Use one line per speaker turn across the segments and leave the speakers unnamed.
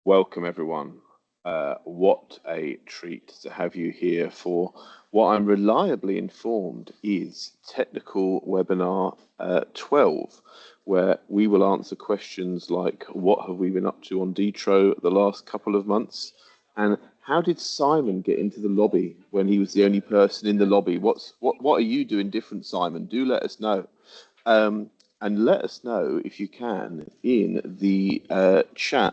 Welcome, everyone. What a treat to have you here for what I'm reliably informed is technical webinar 12, where we will answer questions like what have we been up to on D-TRO the last couple of months, and how did Simon get into the lobby when he was the only person in the lobby? What are you doing different, Simon? Do let us know. And let us know if you can in the chat,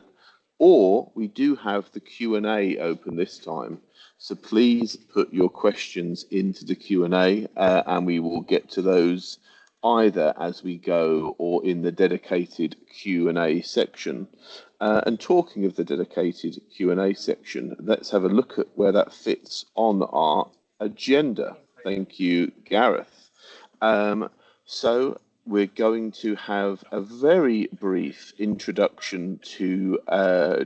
or we do have the Q&A open this time. So please put your questions into the Q&A and we will get to those either as we go or in the dedicated Q&A section. And talking of the dedicated Q&A section, let's have a look at where that fits on our agenda. Thank you, Gareth. So we're going to have a very brief introduction to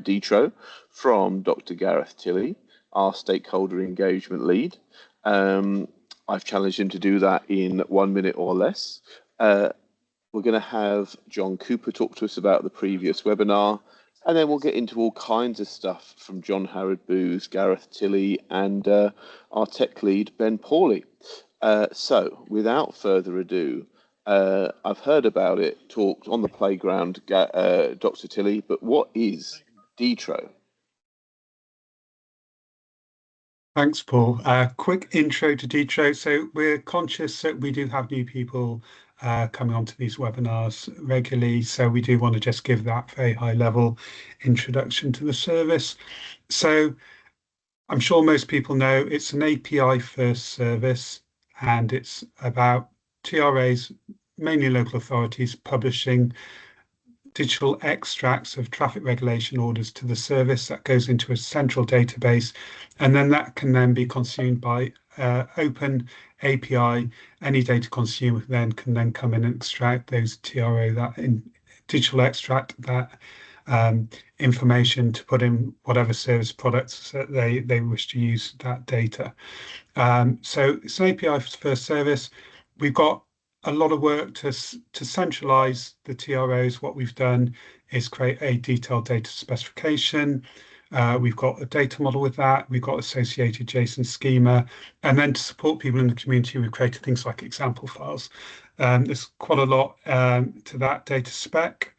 D-TRO from Dr. Gareth Tilley, our stakeholder engagement lead. I've challenged him to do that in 1 minute or less. We're going to have John Cooper talk to us about the previous webinar, and then we'll get into all kinds of stuff from John Harrod Booth, Gareth Tilley, and our tech lead, Ben Pawley. So without further ado, I've heard about it talked on the playground, Dr. Tilley, but what is D-TRO?
Thanks, Paul. Quick intro to D-TRO. So we're conscious that we do have new people coming onto these webinars regularly. So we do want to just give that very high level introduction to the service. So I'm sure most people know it's an API first service, and it's about TRAs, mainly local authorities, publishing digital extracts of traffic regulation orders to the service that goes into a central database, and then that can then be consumed by open API. Any data consumer then can then come in and extract those TRO, that in digital extract that information to put in whatever service products that they wish to use that data. So it's an API first service. We've got a lot of work to centralize the TROs. What we've done is create a detailed data specification. We've got a data model with that. We've got associated JSON schema. And then to support people in the community, we've created things like example files. There's quite a lot to that data spec.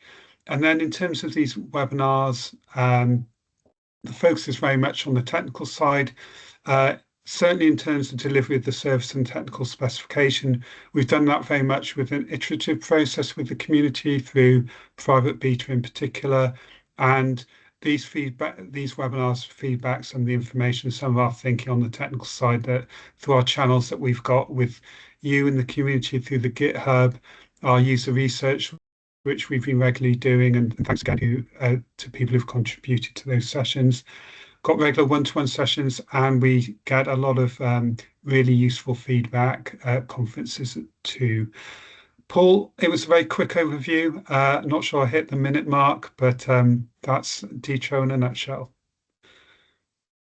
And then in terms of these webinars, the focus is very much on the technical side. Certainly in terms of delivery of the service and technical specification, we've done that very much with an iterative process with the community through private beta in particular. And these webinars feedback some of the information, some of our thinking on the technical side that through our channels that we've got with you in the community through the GitHub, our user research, which we've been regularly doing, and thanks again to people who've contributed to those sessions. Got regular one-to-one sessions, and we get a lot of really useful feedback at conferences too. Paul, it was a very quick overview. Not sure I hit the minute mark, but that's D-TRO in a nutshell.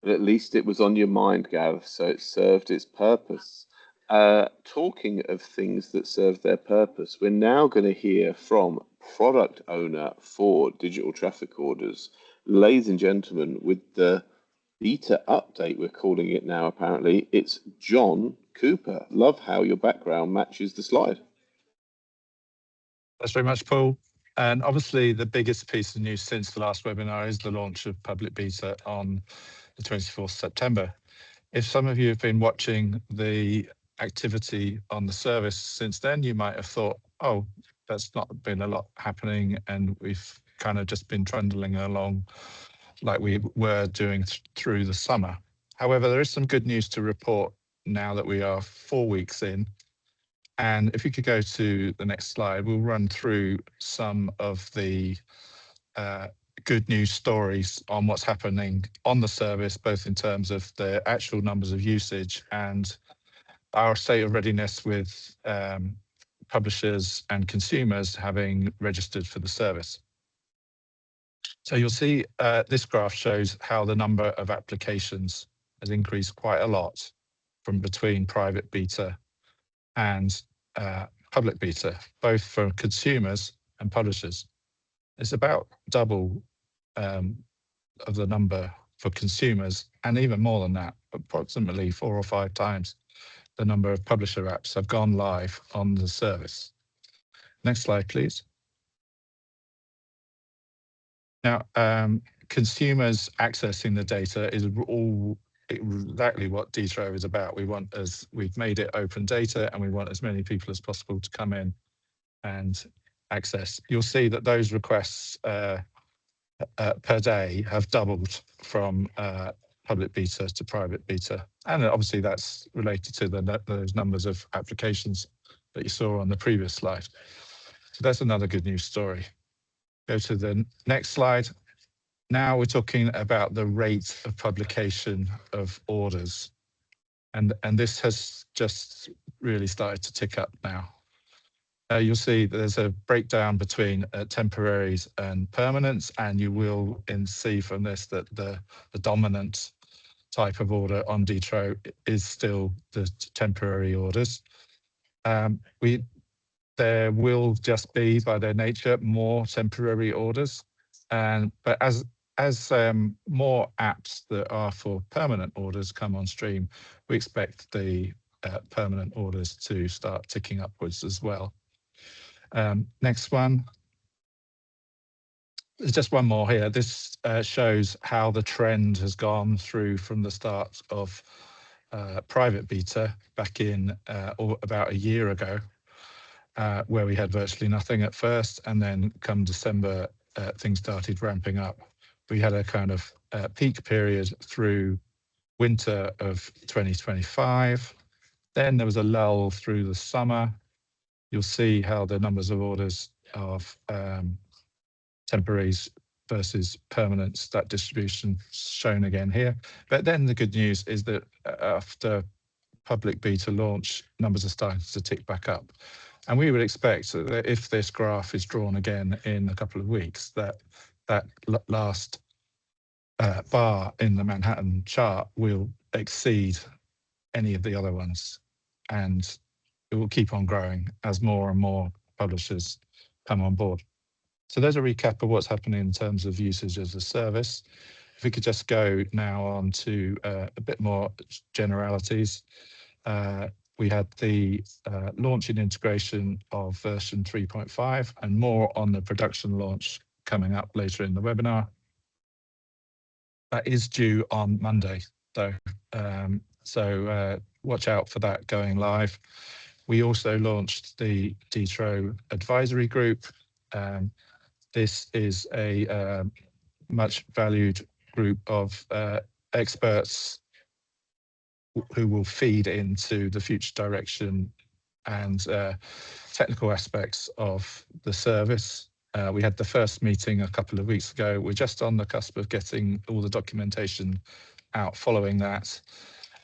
But at least it was on your mind, Gareth, so it served its purpose. Talking of things that serve their purpose, we're now going to hear from product owner for digital traffic orders. Ladies and gentlemen, with the beta update, we're calling it now, apparently, it's John Cooper. Love how your background matches the slide.
Thanks very much, Paul. And obviously, the biggest piece of news since the last webinar is the launch of public beta on the 24th September. If some of you have been watching the activity on the service since then, you might have thought, oh, that's not been a lot happening, and we've kind of just been trundling along like we were doing through the summer. However, there is some good news to report now that we are 4 weeks in. And if you could go to the next slide, we'll run through some of the good news stories on what's happening on the service, both in terms of the actual numbers of usage and our state of readiness with publishers and consumers having registered for the service. So you'll see this graph shows how the number of applications has increased quite a lot from between private beta and public beta, both for consumers and publishers. It's about double of the number for consumers, and even more than that, approximately 4 or 5 times the number of publisher apps have gone live on the service. Next slide, please. Now, consumers accessing the data is all exactly what D-TRO is about. We've made it open data, and we want as many people as possible to come in and access. You'll see that those requests per day have doubled from public beta to private beta. And obviously that's related to those numbers of applications that you saw on the previous slide. So that's another good news story. Go to the next slide. Now we're talking about the rate of publication of orders. And this has just really started to tick up now. You'll see there's a breakdown between temporaries and permanents, and you will see from this that the dominant type of order on D-TRO is still the temporary orders. There will just be, by their nature, more temporary orders, but as more apps that are for permanent orders come on stream, we expect the permanent orders to start ticking upwards as well. Next one. There's just one more here. This shows how the trend has gone through from the start of private beta back in about a year ago, where we had virtually nothing at first, and then come December, things started ramping up. We had a kind of peak period through winter of 2025. Then there was a lull through the summer. You'll see how the numbers of orders of temporaries versus permanents, that distribution shown again here. But then the good news is that after public beta launch, numbers are starting to tick back up. And we would expect that if this graph is drawn again in a couple of weeks, that last bar in the Manhattan chart will exceed any of the other ones. And it will keep on growing as more and more publishers come on board. So there's a recap of what's happening in terms of usage as a service. If we could just go now on to a bit more generalities. We had the launch and integration of version 3.5 and more on the production launch coming up later in the webinar. That is due on Monday, though. So watch out for that going live. We also launched the D-TRO advisory group. This is a much valued group of experts who will feed into the future direction and technical aspects of the service. We had the first meeting a couple of weeks ago. We're just on the cusp of getting all the documentation out following that.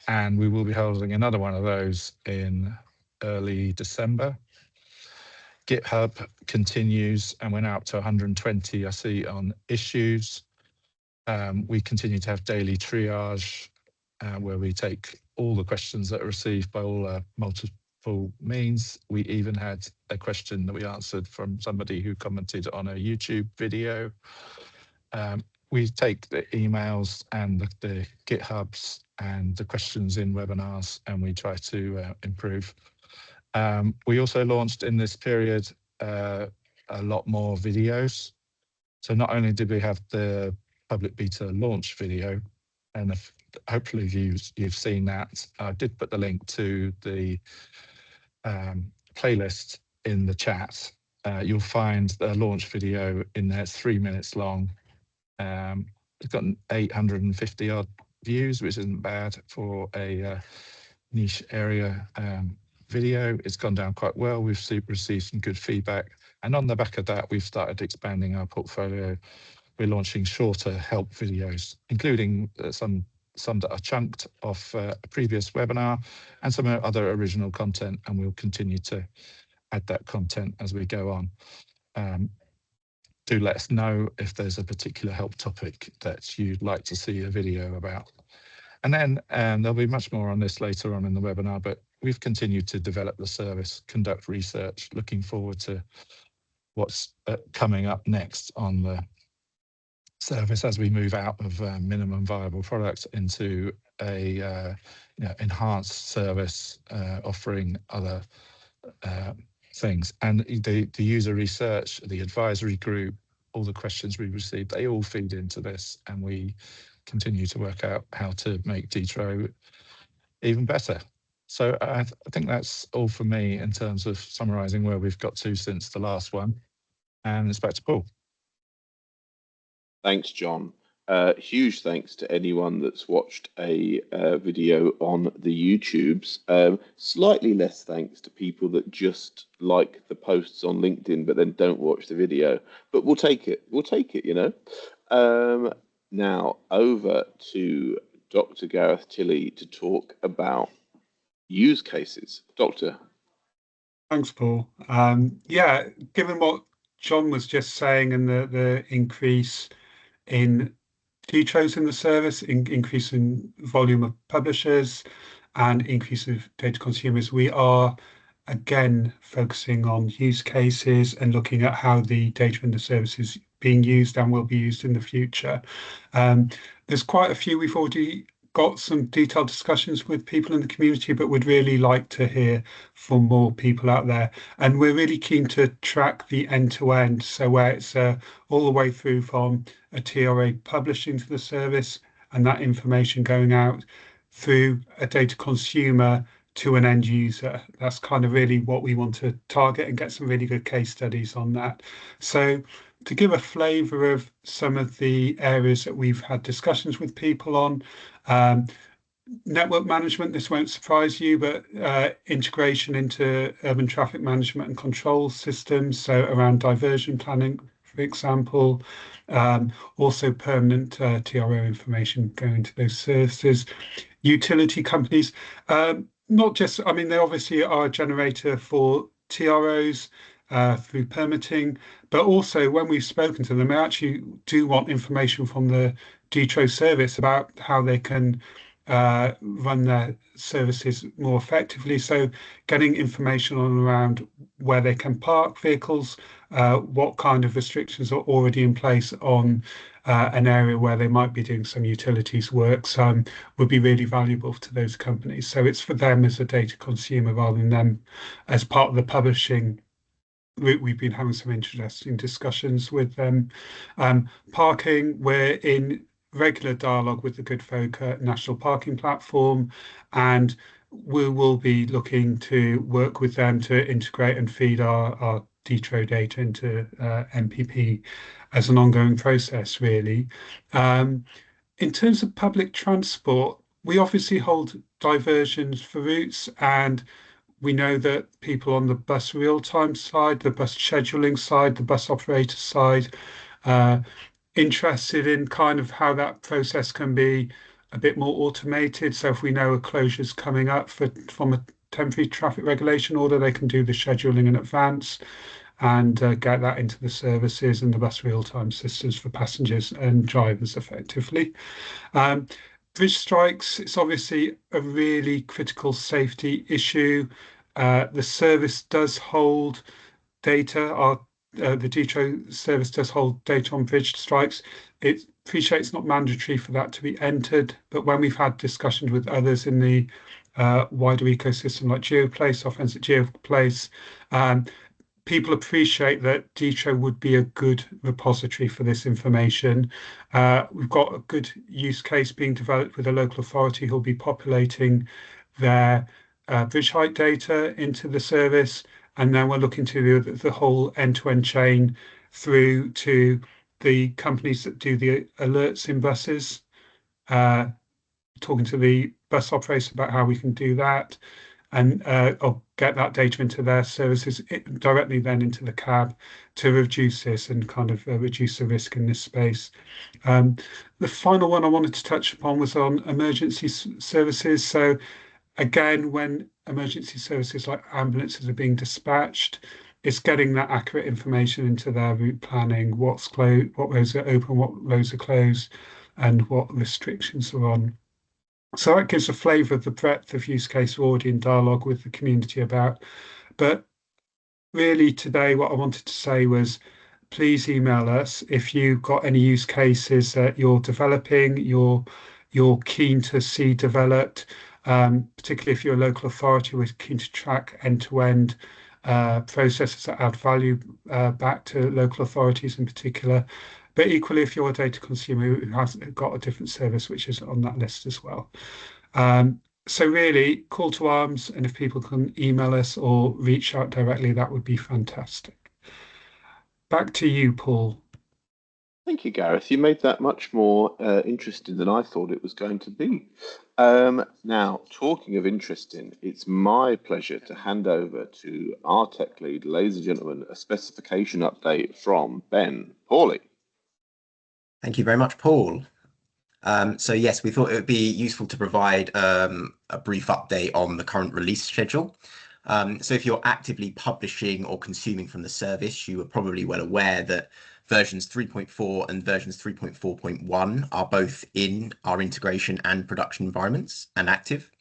And we will be holding another one of those in early December. GitHub continues, and we're now up to 120, I see, on issues. We continue to have daily triage, where we take all the questions that are received by all multiple means. We even had a question that we answered from somebody who commented on a YouTube video. We take the emails and the GitHubs and the questions in webinars, and we try to improve. We also launched in this period a lot more videos. So not only did we have the public beta launch video, and hopefully you've seen that. I did put the link to the playlist in the chat. You'll find the launch video in there. It's 3 minutes long. It's got 850 odd views, which isn't bad for a niche area video. It's gone down quite well. We've received some good feedback. And on the back of that, we've started expanding our portfolio. We're launching shorter help videos, including some that are chunked off a previous webinar and some other original content, and we'll continue to add that content as we go on. Do let us know if there's a particular help topic that you'd like to see a video about. And then there'll be much more on this later on in the webinar, but we've continued to develop the service, conduct research, looking forward to what's coming up next on the service as we move out of minimum viable product into a enhanced service offering other things. And the user research, the advisory group, all the questions we received, they all feed into this, and we continue to work out how to make D-TRO even better. So I think that's all for me in terms of summarising where we've got to since the last one. And it's back to Paul.
Thanks, John. Huge thanks to anyone that's watched a video on the YouTubes. Slightly less thanks to people that just like the posts on LinkedIn but then don't watch the video. But we'll take it. We'll take it, you know. Now, over to Dr. Gareth Tilley to talk about use cases. Doctor.
Thanks, Paul. Yeah, given what John was just saying and the increase in D-TROs in the service, increase in volume of publishers and increase of data consumers, we are again focusing on use cases and looking at how the data in the service is being used and will be used in the future. There's quite a few we've already got some detailed discussions with people in the community, but would really like to hear from more people out there. And we're really keen to track the end-to-end, so where it's all the way through from a TRA publishing to the service and that information going out through a data consumer to an end user. That's kind of really what we want to target and get some really good case studies on that. So to give a flavour of some of the areas that we've had discussions with people on, network management, this won't surprise you, but integration into urban traffic management and control systems, so around diversion planning, for example, also permanent TRO information going to those services. Utility companies, not just, I mean, they obviously are a generator for TROs through permitting, but also when we've spoken to them, they actually do want information from the D-TRO service about how they can run their services more effectively. So getting information on around where they can park vehicles, what kind of restrictions are already in place on an area where they might be doing some utilities works would be really valuable to those companies. So it's for them as a data consumer rather than them as part of the publishing. We've been having some interesting discussions with them. Parking, we're in regular dialogue with the Good Folk National Parking Platform, and we will be looking to work with them to integrate and feed our D-TRO data into MPP as an ongoing process, really. In terms of public transport, we obviously hold diversions for routes, and we know that people on the bus real-time side, the bus scheduling side, the bus operator side, interested in kind of how that process can be a bit more automated. So if we know a closure is coming up from a temporary traffic regulation order, they can do the scheduling in advance and get that into the services and the bus real-time systems for passengers and drivers effectively. Bridge strikes, it's obviously a really critical safety issue. The service does hold data. The D-TRO service does hold data on bridge strikes. It appreciates it's not mandatory for that to be entered, but when we've had discussions with others in the wider ecosystem like GeoPlace, offensive GeoPlace, people appreciate that D-TRO would be a good repository for this information. We've got a good use case being developed with a local authority who'll be populating their bridge height data into the service, and then we're looking to the whole end-to-end chain through to the companies that do the alerts in buses, talking to the bus operators about how we can do that, and or get that data into their services directly then into the cab to reduce this and kind of reduce the risk in this space. The final one I wanted to touch upon was on emergency services. So again, when emergency services like ambulances are being dispatched, it's getting that accurate information into their route planning, what's closed, what roads are open, what roads are closed, and what restrictions are on. So that gives a flavour of the breadth of use case we're already in dialogue with the community about. But really today, what I wanted to say was please email us if you've got any use cases that you're developing, you're keen to see developed, particularly if you're a local authority, we're keen to track end-to-end processes that add value back to local authorities in particular. But equally, if you're a data consumer who has got a different service, which is on that list as well. So really, call to arms, and if people can email us or reach out directly, that would be fantastic. Back to you, Paul.
Thank you, Gareth. You made that much more interesting than I thought it was going to be. Now, talking of interesting, it's my pleasure to hand over to our tech lead, ladies and gentlemen, a specification update from Ben. Paulie.
Thank you very much, Paul. So yes, we thought it would be useful to provide a brief update on the current release schedule. So if you're actively publishing or consuming from the service, you are probably well aware that versions 3.4 and versions 3.4.1 are both in our integration and production environments and active,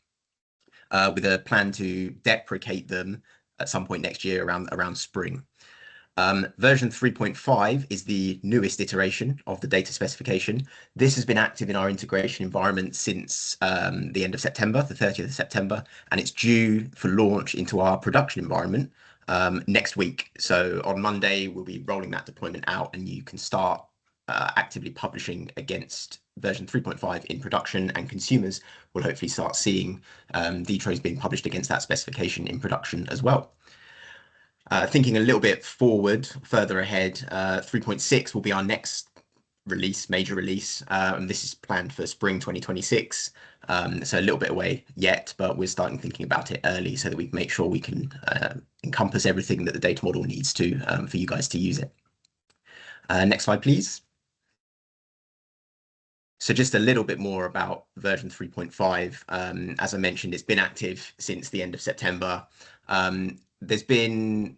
with a plan to deprecate them at some point next year around spring. Version 3.5 is the newest iteration of the data specification. This has been active in our integration environment since the end of September, the 30th of September, and it's due for launch into our production environment next week. So on Monday, we'll be rolling that deployment out, and you can start actively publishing against version 3.5 in production, and consumers will hopefully start seeing D-TROs being published against that specification in production as well. Thinking a little bit forward, further ahead, 3.6 will be our next release, major release, and this is planned for spring 2026. So a little bit away yet, but we're starting thinking about it early so that we can make sure we can encompass everything that the data model needs to for you guys to use it. Next slide, please. So just a little bit more about version 3.5. As I mentioned, it's been active since the end of September. There's been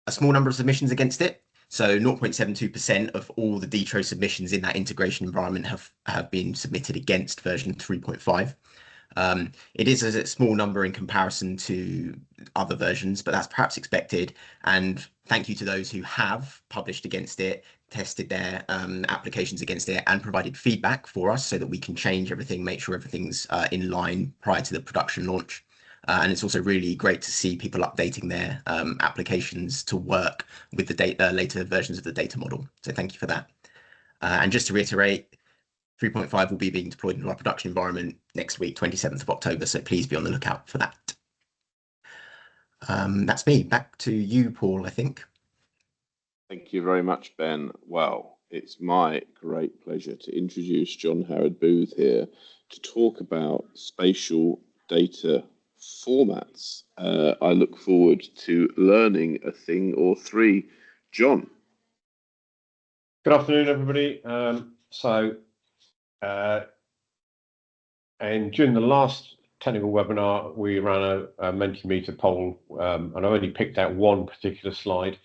a small number of submissions against it. So 0.72% of all the D-TRO submissions in that integration environment have been submitted against version 3.5. It is a small number in comparison to other versions, but that's perhaps expected. And thank you to those who have published against it, tested their applications against it, and provided feedback for us so that we can change everything, make sure everything's in line prior to the production launch. And it's also really great to see people updating their applications to work with the later versions of the data model. So thank you for that. And just to reiterate, 3.5 will be being deployed in our production environment next week, 27th of October. So please be on the lookout for that. That's me. Back to you, Paul, I think.
Thank you very much, Ben. Well, it's my great pleasure to introduce John Howard Booth here to talk about spatial data formats. I look forward to learning a thing or three. John.
Good afternoon, everybody. And during the last technical webinar, we ran a Mentimeter poll, and I only picked out one particular slide,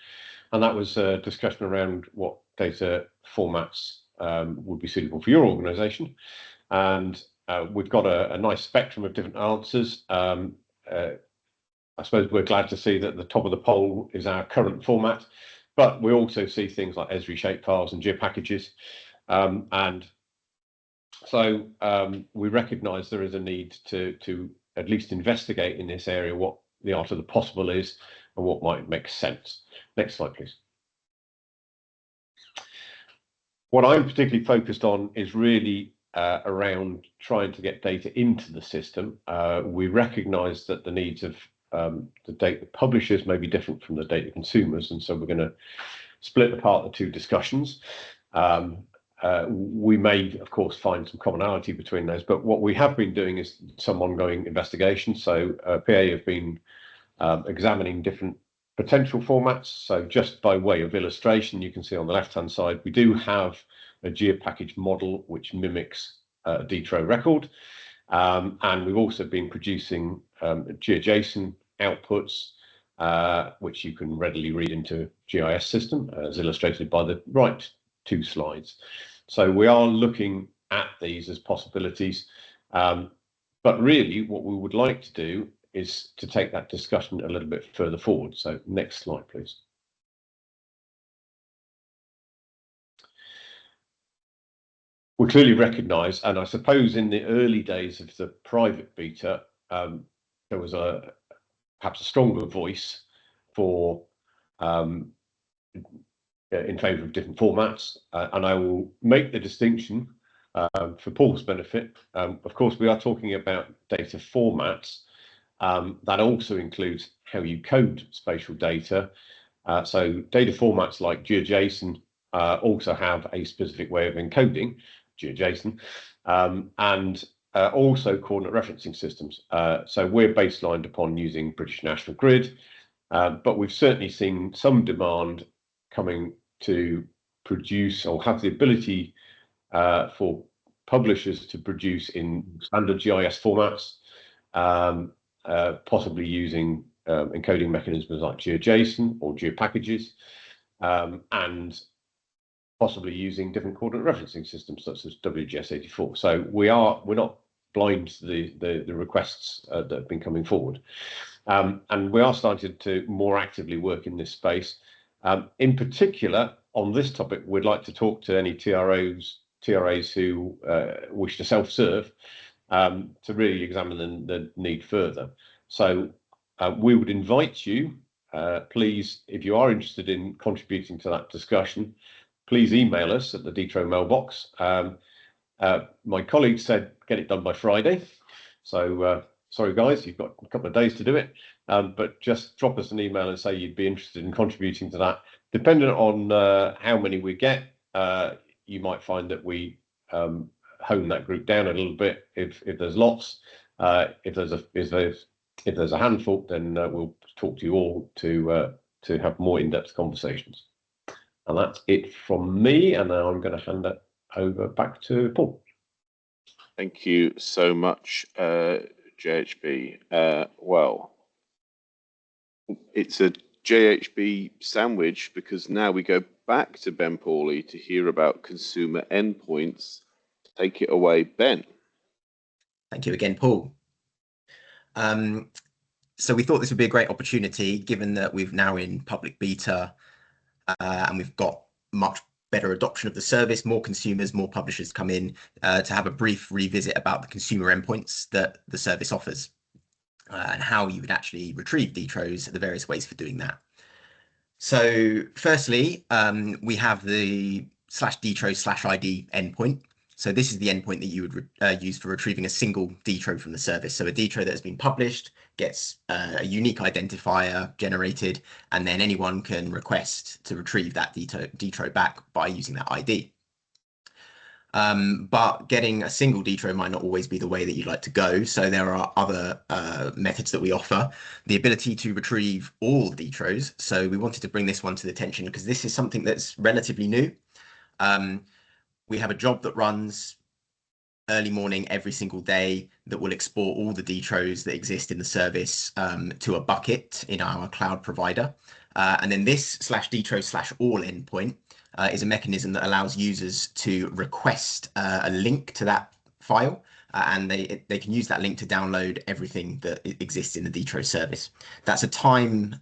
and that was a discussion around what data formats would be suitable for your organization. And we've got a nice spectrum of different answers. I suppose we're glad to see that the top of the poll is our current format, but we also see things like Esri shapefiles and GIF packages. And so we recognise there is a need to at least investigate in this area what the art of the possible is and what might make sense. Next slide, please. What I'm particularly focused on is really around trying to get data into the system. We recognise that the needs of the data publishers may be different from the data consumers, and so we're going to split apart the two discussions. We may, of course, find some commonality between those, but what we have been doing is some ongoing investigation. So PA have been examining different potential formats. So just by way of illustration, you can see on the left-hand side, we do have a GeoPackage model which mimics a D-TRO record. And we've also been producing GeoJSON outputs, which you can readily read into GIS system, as illustrated by the right two slides. So we are looking at these as possibilities, but really what we would like to do is to take that discussion a little bit further forward. So next slide, please. we clearly recognise, and I suppose in the early days of the private beta, there was perhaps a stronger voice for in favour of different formats, and I will make the distinction for Paul's benefit. Of course, we are talking about data formats. That also includes how you code spatial data. So data formats like GeoJSON also have a specific way of encoding GeoJSON, and also coordinate referencing systems. So we're baselined upon using British National Grid, but we've certainly seen some demand coming to produce or have the ability for publishers to produce in standard GIS formats, possibly using encoding mechanisms like GeoJSON or GeoPackages, and possibly using different coordinate referencing systems such as WGS84. So we're not blind to the requests that have been coming forward, and we are starting to more actively work in this space. In particular, on this topic, we'd like to talk to any TRAs who wish to self-serve to really examine the need further. So we would invite you, please, if you are interested in contributing to that discussion, please email us at the D-TRO mailbox. My colleague said get it done by Friday. So sorry, guys, you've got a couple of days to do it. But just drop us an email and say you'd be interested in contributing to that. Depending on how many we get, you might find that we hone that group down a little bit. If there's lots, if there's a handful, then we'll talk to you all to have more in-depth conversations. And that's it from me. And now I'm going to hand it over back to Paul.
Thank you so much, JHB. Well, it's a JHB sandwich because now we go back to Ben Pawley to hear about consumer endpoints. Take it away, Ben.
Thank you again, Paul. So we thought this would be a great opportunity, given that we've now in public beta and we've got much better adoption of the service, more consumers, more publishers come in, to have a brief revisit about the consumer endpoints that the service offers and how you would actually retrieve D-TROs, the various ways for doing that. So firstly, we have the /D-TRO/ID endpoint. So this is the endpoint that you would use for retrieving a single D-TRO from the service. So a D-TRO that has been published gets a unique identifier generated, and then anyone can request to retrieve that D-TRO back by using that ID. But getting a single D-TRO might not always be the way that you'd like to go. So there are other methods that we offer. The ability to retrieve all D-TROs. So we wanted to bring this one to the attention because this is something that's relatively new. We have a job that runs early morning every single day that will export all the D-TROs that exist in the service to a bucket in our cloud provider. And then this /D-TRO/all endpoint is a mechanism that allows users to request a link to that file, and they can use that link to download everything that exists in the D-TRO service. That's a timed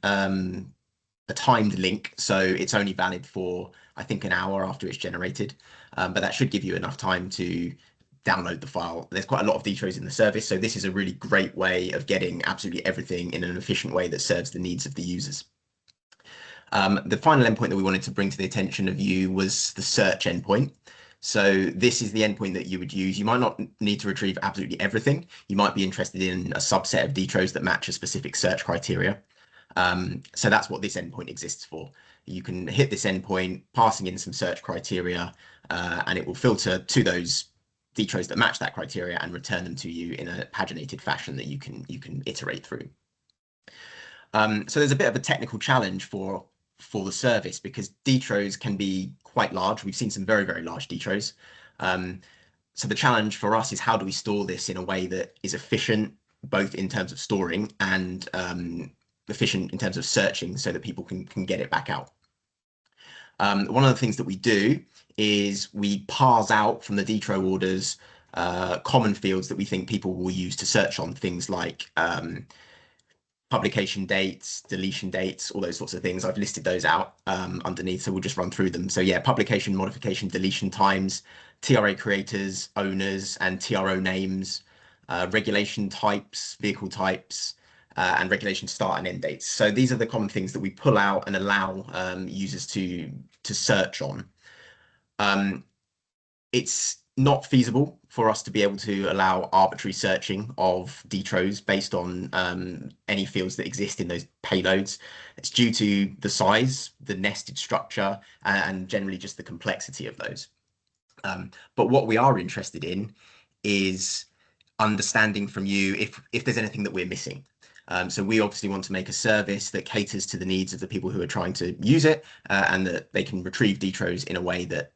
link, so it's only valid for, I think, an hour after it's generated, but that should give you enough time to download the file. There's quite a lot of D-TROs in the service, so this is a really great way of getting absolutely everything in an efficient way that serves the needs of the users. The final endpoint that we wanted to bring to the attention of you was the search endpoint. So this is the endpoint that you would use. You might not need to retrieve absolutely everything. You might be interested in a subset of D-TROs that match a specific search criteria. So that's what this endpoint exists for. You can hit this endpoint, passing in some search criteria, and it will filter to those D-TROs that match that criteria and return them to you in a paginated fashion that you can iterate through. So there's a bit of a technical challenge for the service because D-TROs can be quite large. We've seen some very, very large D-TROs. So the challenge for us is how do we store this in a way that is efficient, both in terms of storing and efficient in terms of searching so that people can get it back out. One of the things that we do is we parse out from the D-TRO orders common fields that we think people will use to search on, things like publication dates, deletion dates, all those sorts of things. I've listed those out underneath, so we'll just run through them. So yeah, publication, modification, deletion times, TRA creators, owners, and TRO names, regulation types, vehicle types, and regulation start and end dates. So these are the common things that we pull out and allow users to search on. It's not feasible for us to be able to allow arbitrary searching of D-TROs based on any fields that exist in those payloads. It's due to the size, the nested structure, and generally just the complexity of those. But what we are interested in is understanding from you if there's anything that we're missing. So we obviously want to make a service that caters to the needs of the people who are trying to use it, and that they can retrieve D-TROs in a way that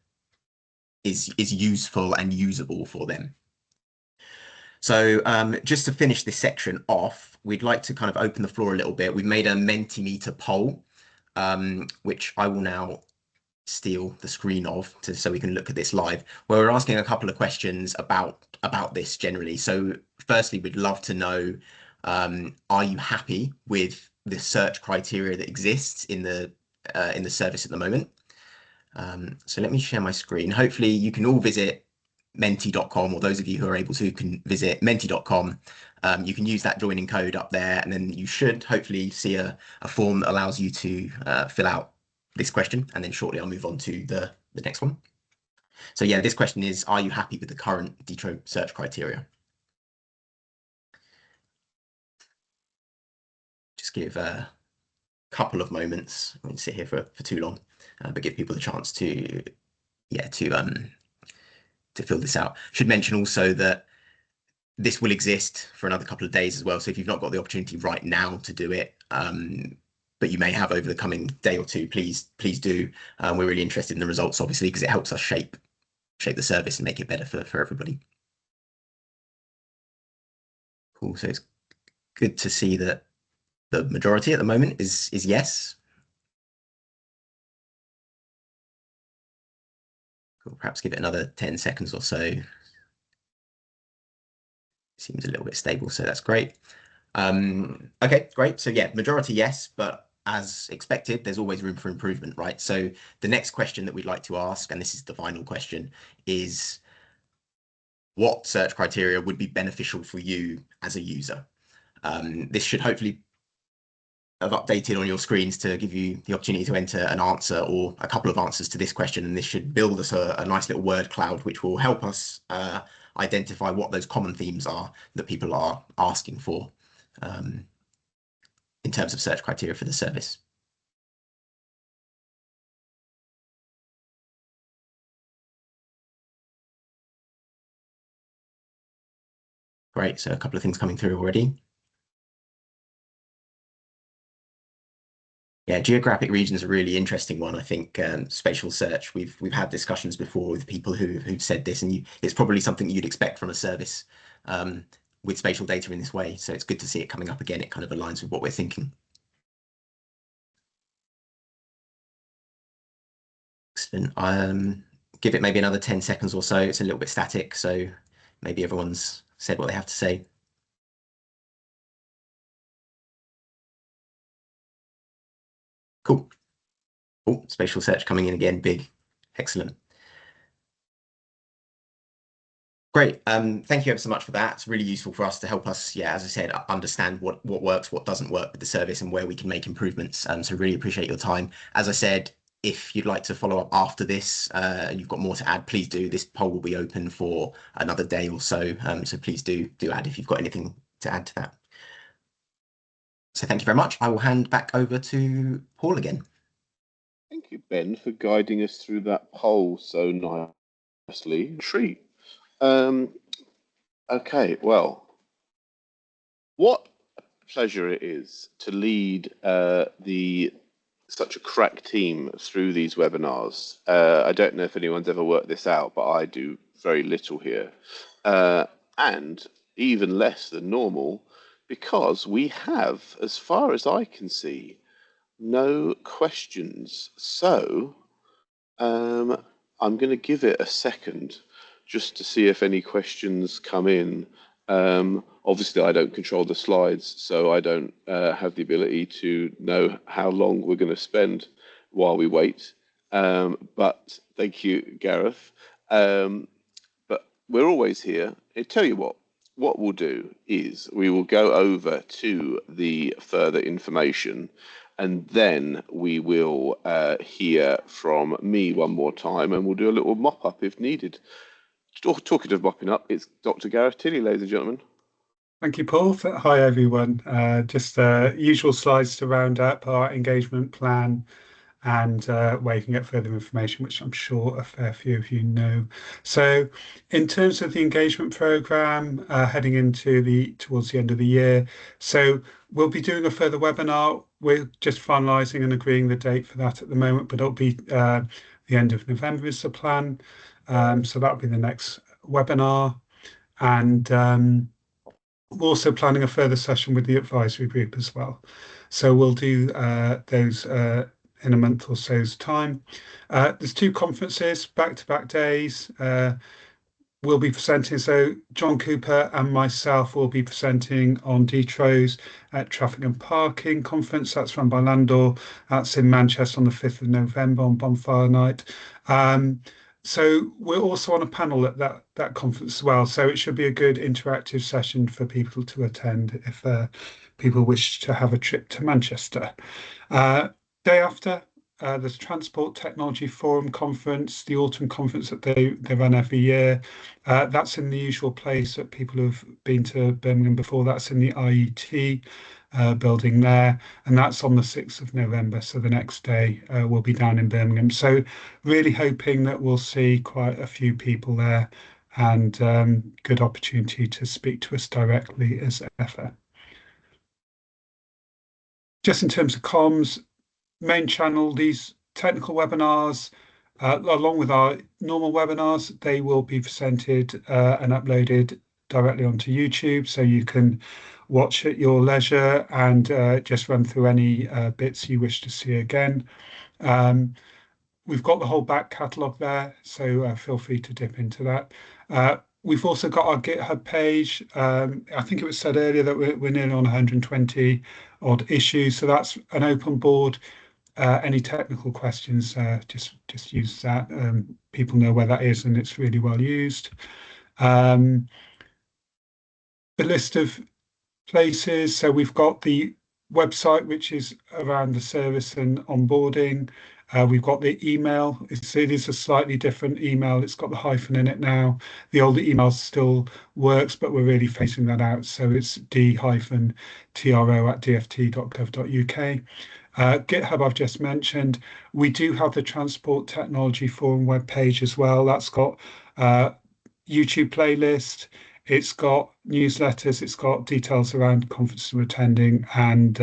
is useful and usable for them. So just to finish this section off, we'd like to kind of open the floor a little bit. We've made a Mentimeter poll, which I will now steal the screen of so we can look at this live, where we're asking a couple of questions about this generally. So firstly, we'd love to know, are you happy with the search criteria that exists in the service at the moment? So let me share my screen. Hopefully you can all visit menti.com, or those of you who are able to can visit menti.com. You can use that joining code up there, and then you should hopefully see a form that allows you to fill out this question, and then shortly I'll move on to the next one. So yeah, this question is, are you happy with the current D-TRO search criteria? Just give a couple of moments. I won't sit here for too long, but give people the chance to fill this out. Should mention also that this will exist for another couple of days as well. So if you've not got the opportunity right now to do it, but you may have over the coming day or two, please do. We're really interested in the results, obviously, because it helps us shape the service and make it better for everybody. Cool. So it's good to see that the majority at the moment is yes. Cool. Perhaps give it another 10 seconds or so. Seems a little bit stable, so that's great. Okay, great. So yeah, majority yes, but as expected, there's always room for improvement, right? So the next question that we'd like to ask, and this is the final question, is what search criteria would be beneficial for you as a user? This should hopefully have updated on your screens to give you the opportunity to enter an answer or a couple of answers to this question, and this should build us a nice little word cloud, which will help us identify what those common themes are that people are asking for in terms of search criteria for the service. Great, so a couple of things coming through already. Yeah, geographic region is a really interesting one. I think spatial search, we've had discussions before with people who've said this, and it's probably something you'd expect from a service with spatial data in this way. So it's good to see it coming up again. It kind of aligns with what we're thinking. Excellent. Give it maybe another 10 seconds or so. It's a little bit static, so maybe everyone's said what they have to say. Cool. Oh, spatial search coming in again, big. Excellent. Great. Thank you ever so much for that. It's really useful for us to help us, yeah, as I said, understand what works, what doesn't work with the service, and where we can make improvements. So really appreciate your time. As I said, if you'd like to follow up after this and you've got more to add, please do. This poll will be open for another day or so. So please do add if you've got anything to add to that. So thank you very much. I will hand back over to Paul again.
Thank you, Ben, for guiding us through that poll so nicely. Treat. Okay, well, what a pleasure it is to lead such a crack team through these webinars. I don't know if anyone's ever worked this out, but I do very little here, and even less than normal, because we have, as far as I can see, no questions. So I'm going to give it a second just to see if any questions come in Obviously, I don't control the slides, so I don't have the ability to know how long we're going to spend while we wait. But thank you, Gareth. But we're always here. I tell you what we'll do is we will go over to the further information, and then we will hear from me one more time, and we'll do a little mop up if needed. Talking of mopping up, it's Dr. Gareth Tilley, ladies and gentlemen.
Thank you, Paul. Hi, everyone. Just usual slides to round up our engagement plan and where you can get further information, which I'm sure a fair few of you know. So in terms of the engagement program, heading into towards the end of the year, so we'll be doing a further webinar. We're just finalising and agreeing the date for that at the moment, but it'll be the end of November is the plan. So that'll be the next webinar. And we're also planning a further session with the advisory group as well. So we'll do those in a month or so's time. There's 2 conferences, back-to-back days. We'll be presenting, so John Cooper and myself will be presenting on D-TRO's Traffic and Parking Conference. That's run by Landor. That's in Manchester on the 5th of November on Bonfire Night. So we're also on a panel at that conference as well. So it should be a good interactive session for people to attend if people wish to have a trip to Manchester. Day after, there's Transport Technology Forum Conference, the autumn conference that they run every year. That's in the usual place that people who've been to Birmingham before. That's in the IET building there, and that's on the 6th of November. So the next day we'll be down in Birmingham. So really hoping that we'll see quite a few people there, and good opportunity to speak to us directly as ever. Just in terms of comms, main channel, these technical webinars, along with our normal webinars, they will be presented and uploaded directly onto YouTube, so you can watch at your leisure and just run through any bits you wish to see again. We've got the whole back catalogue there, so feel free to dip into that. We've also got our GitHub page. I think it was said earlier that we're nearly on 120 odd issues, so that's an open board. Any technical questions, just use that. People know where that is, and it's really well used. The list of places, so we've got the website, which is around the service and onboarding. We've got the email. It is a slightly different email. It's got the hyphen in it now. The older email still works, but we're really phasing that out. So it's d-tro@dft.gov.uk. GitHub, I've just mentioned. We do have the Transport Technology Forum webpage as well. That's got YouTube playlist. It's got newsletters. It's got details around conferences we're attending and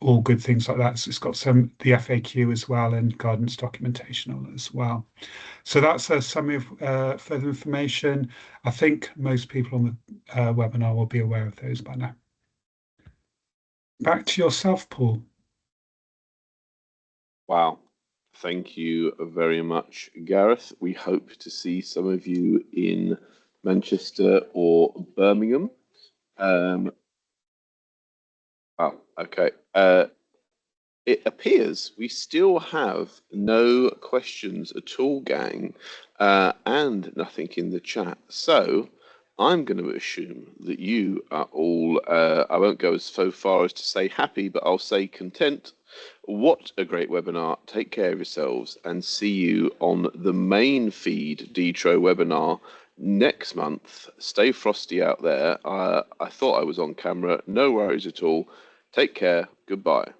all good things like that. So it's got the FAQ as well and guidance documentation on it as well. So that's a summary of further information. I think most people on the webinar will be aware of those by now. Back to yourself, Paul.
Wow. Thank you very much, Gareth. We hope to see some of you in Manchester or Birmingham. Wow, okay. It appears we still have no questions at all, gang, and nothing in the chat. So I'm going to assume that you are all, I won't go so far as to say happy, but I'll say content. What a great webinar. Take care of yourselves and see you on the main feed D-TRO webinar next month. Stay frosty out there. I thought I was on camera. No worries at all. Take care. Goodbye.